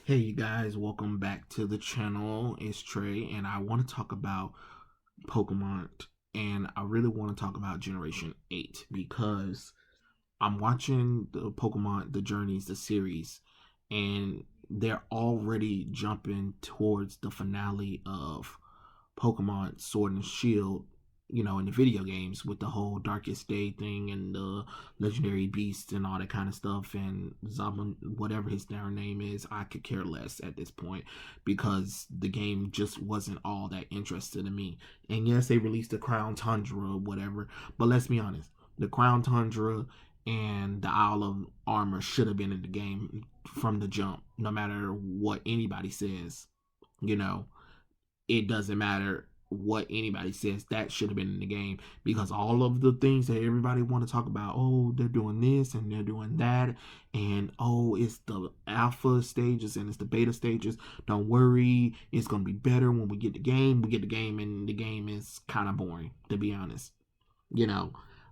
Hey you guys, welcome back to the channel. It's Trey and I want to talk about Pokemon, and I really want to talk about Generation 8 because I'm watching the Pokemon The Journeys, the series, and they're already jumping towards the finale of Pokemon Sword and Shield, in the video games with the whole Darkest Day thing and the legendary beasts and all that kind of stuff, and Zaman, whatever his damn name is, I could care less at this point because the game just wasn't all that interested in me. And yes, they released the Crown Tundra or whatever, but let's be honest, the Crown Tundra and the Isle of Armor should have been in the game from the jump, no matter what anybody says. You know, it doesn't matter what anybody says, that should have been in the game, because all of the things that everybody want to talk about, oh, they're doing this and they're doing that, and oh, it's the alpha stages and it's the beta stages, don't worry, it's gonna be better when we get the game. We get the game and the game is kind of boring, to be honest.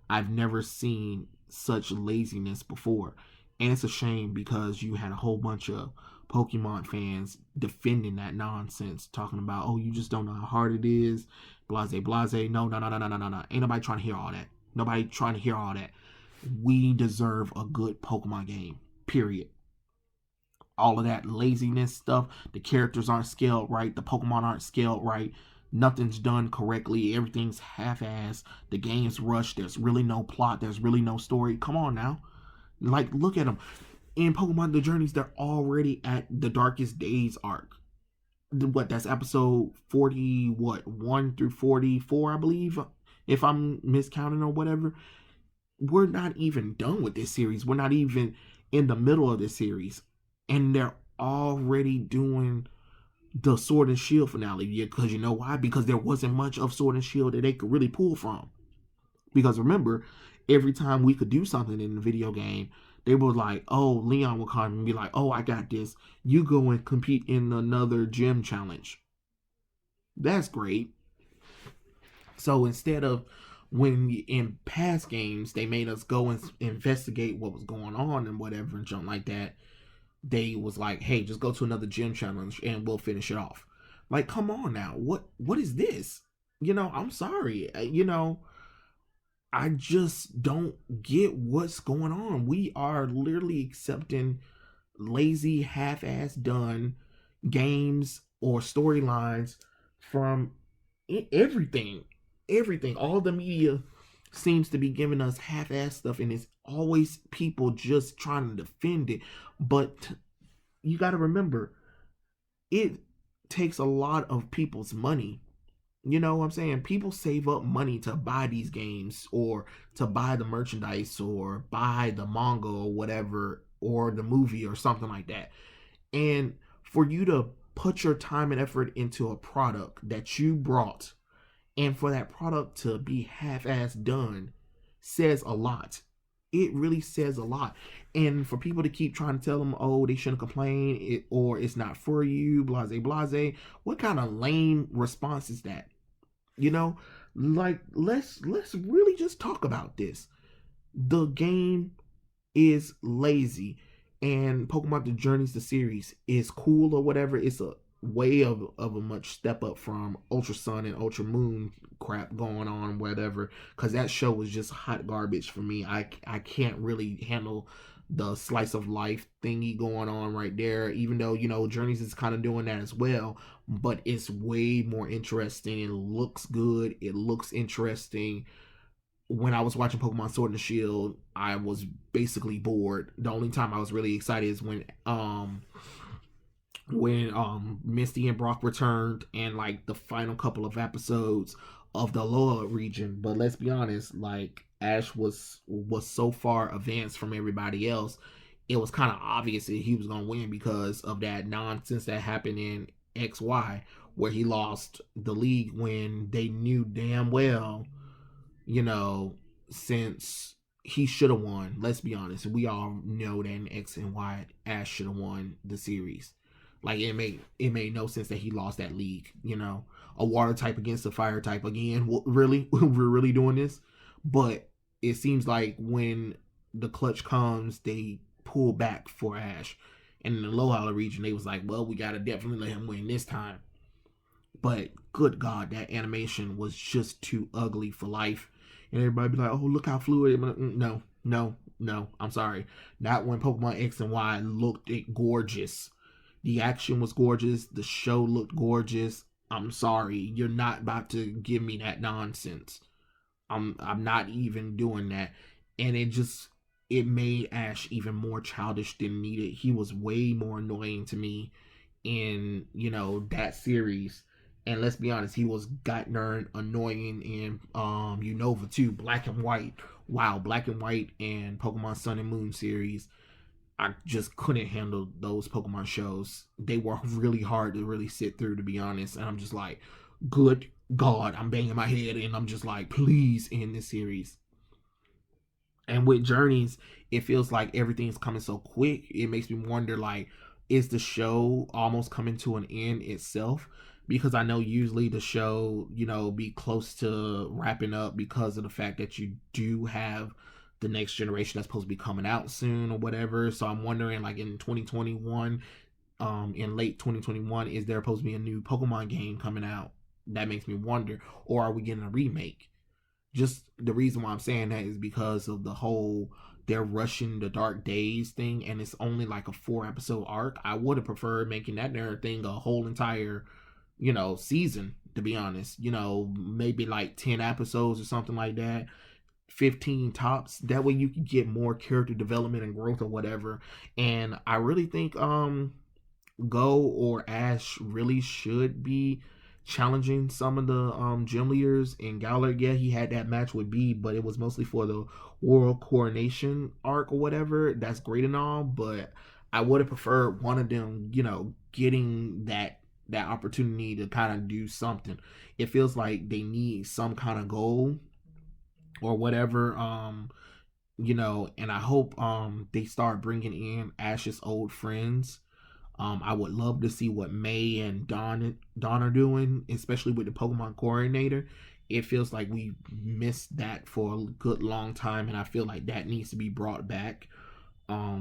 I've never seen such laziness before, and it's a shame because you had a whole bunch of Pokemon fans defending that nonsense, talking about, oh, you just don't know how hard it is, blase, blase. No, no, no, no, no, no, no, no. Ain't nobody trying to hear all that. Nobody trying to hear all that. We deserve a good Pokemon game, period. All of that laziness stuff, the characters aren't scaled right, the Pokemon aren't scaled right, nothing's done correctly, everything's half-assed, the game's rushed, there's really no plot, there's really no story. Come on now. Like, look at them in Pokemon The Journeys, they're already at the Darkest Days arc. What, that's episode 40, what, 1 through 44, I believe, if I'm miscounting or whatever. We're not even done with this series. We're not even in the middle of this series. And they're already doing the Sword and Shield finale. Yeah, because you know why? Because there wasn't much of Sword and Shield that they could really pull from. Because remember, every time we could do something in the video game, they were like, oh, Leon will come and be like, oh, I got this. You go and compete in another gym challenge. That's great. So instead of, when in past games they made us go and investigate what was going on and whatever and jump like that, they was like, hey, just go to another gym challenge and we'll finish it off. Like, come on now. What is this? I'm sorry. I just don't get what's going on. We are literally accepting lazy, half-ass done games or storylines from everything. Everything. All the media seems to be giving us half-ass stuff, and it's always people just trying to defend it. But you got to remember, it takes a lot of people's money. You know what I'm saying? People save up money to buy these games or to buy the merchandise or buy the manga or whatever, or the movie or something like that. And for you to put your time and effort into a product that you brought, and for that product to be half-ass done, says a lot. It really says a lot. And for people to keep trying to tell them, oh, they shouldn't complain, or it's not for you, blase, blase, what kind of lame response is that? Like, let's really just talk about this. The game is lazy, and Pokemon The Journeys, the series, is cool or whatever. It's a way of a much step up from Ultra Sun and Ultra Moon crap going on, whatever, because that show was just hot garbage for me. I can't really handle the slice of life thingy going on right there, even though Journeys is kind of doing that as well, but it's way more interesting. It looks good, it looks interesting. When I was watching Pokemon Sword and Shield, I was basically bored. The only time I was really excited is when Misty and Brock returned, and like the final couple of episodes of the Alola region. But let's be honest, like, Ash was so far advanced from everybody else, it was kind of obvious that he was gonna win because of that nonsense that happened in XY, where he lost the league when they knew damn well, since he should have won. Let's be honest, we all know that in X and Y, Ash should have won the series. Like, it made no sense that he lost that league. A water type against a fire type again. Really, we're really doing this? But it seems like when the clutch comes, they pull back for Ash, And in the Low region, they was like, well, we gotta definitely let him win this time. But good God, that animation was just too ugly for life. And everybody be like, oh, look how fluid. No, no, no. I'm sorry. Not when Pokemon X and Y looked it gorgeous. The action was gorgeous. The show looked gorgeous. I'm sorry. You're not about to give me that nonsense. I'm not even doing that. And it made Ash even more childish than needed. He was way more annoying to me in, that series. And let's be honest, he was got darn annoying in Unova too, Black and White. Wow, Black and White and Pokemon Sun and Moon series. I just couldn't handle those Pokemon shows. They were really hard to really sit through, to be honest. And I'm just like, good God, I'm banging my head and I'm just like, please end this series. And with Journeys, it feels like everything's coming so quick. It makes me wonder, like, is the show almost coming to an end itself? Because I know usually the show, be close to wrapping up because of the fact that you do have the next generation that's supposed to be coming out soon or whatever. So I'm wondering, like, in 2021, in late 2021, is there supposed to be a new Pokemon game coming out? That makes me wonder. Or are we getting a remake? Just the reason why I'm saying that is because of the whole they're rushing the Dark Days thing, and it's only like a 4-episode arc. I would have preferred making that thing a whole entire, season, to be honest. Maybe like 10 episodes or something like that. 15 tops. That way you can get more character development and growth or whatever. And I really think Go or Ash really should be challenging some of the gym leaders in Galar. Yeah, he had that match with B, but it was mostly for the World Coronation arc or whatever. That's great and all, but I would have preferred one of them, getting that opportunity to kind of do something. It feels like they need some kind of goal or whatever. And I hope they start bringing in Ash's old friends. I would love to see what May and Dawn are doing, especially with the Pokemon Coordinator. It feels like we missed that for a good long time, and I feel like that needs to be brought back. I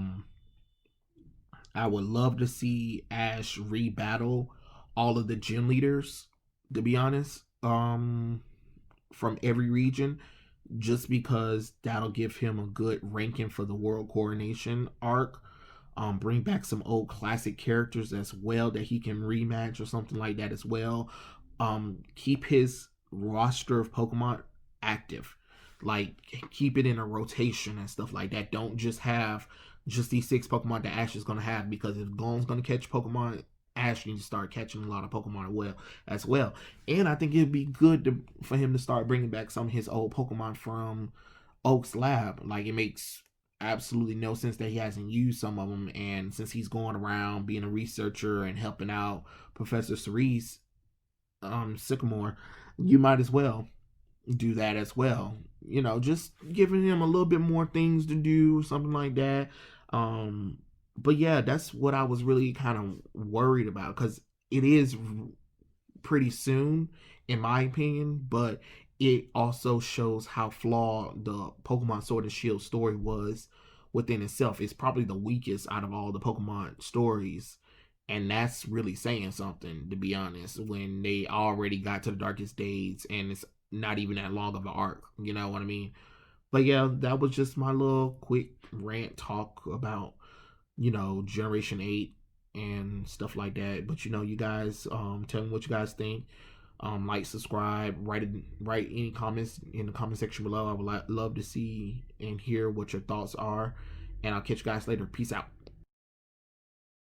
would love to see Ash rebattle all of the gym leaders, to be honest, from every region, just because that'll give him a good ranking for the World Coronation arc. Bring back some old classic characters as well that he can rematch or something like that as well. Keep his roster of Pokemon active, like keep it in a rotation and stuff like that. Don't just have just these 6 Pokemon that Ash is gonna have, because if Gone's gonna catch Pokemon, Ash needs to start catching a lot of Pokemon as well. And I think it'd be good for him to start bringing back some of his old Pokemon from Oak's lab. Like, it makes absolutely no sense that he hasn't used some of them, and since he's going around being a researcher and helping out Professor Cerise Sycamore, you might as well do that as well. Just giving him a little bit more things to do, something like that. But yeah, that's what I was really kind of worried about, because it is pretty soon, in my opinion, but it also shows how flawed the Pokemon Sword and Shield story was within itself. It's probably the weakest out of all the Pokemon stories, and that's really saying something, to be honest, when they already got to the Darkest Days and it's not even that long of an arc. You know what I mean? But yeah, that was just my little quick rant talk about, Generation 8 and stuff like that. But you guys, tell me what you guys think. Like, subscribe, write any comments in the comment section below. I would love to see and hear what your thoughts are, and I'll catch you guys later. Peace out.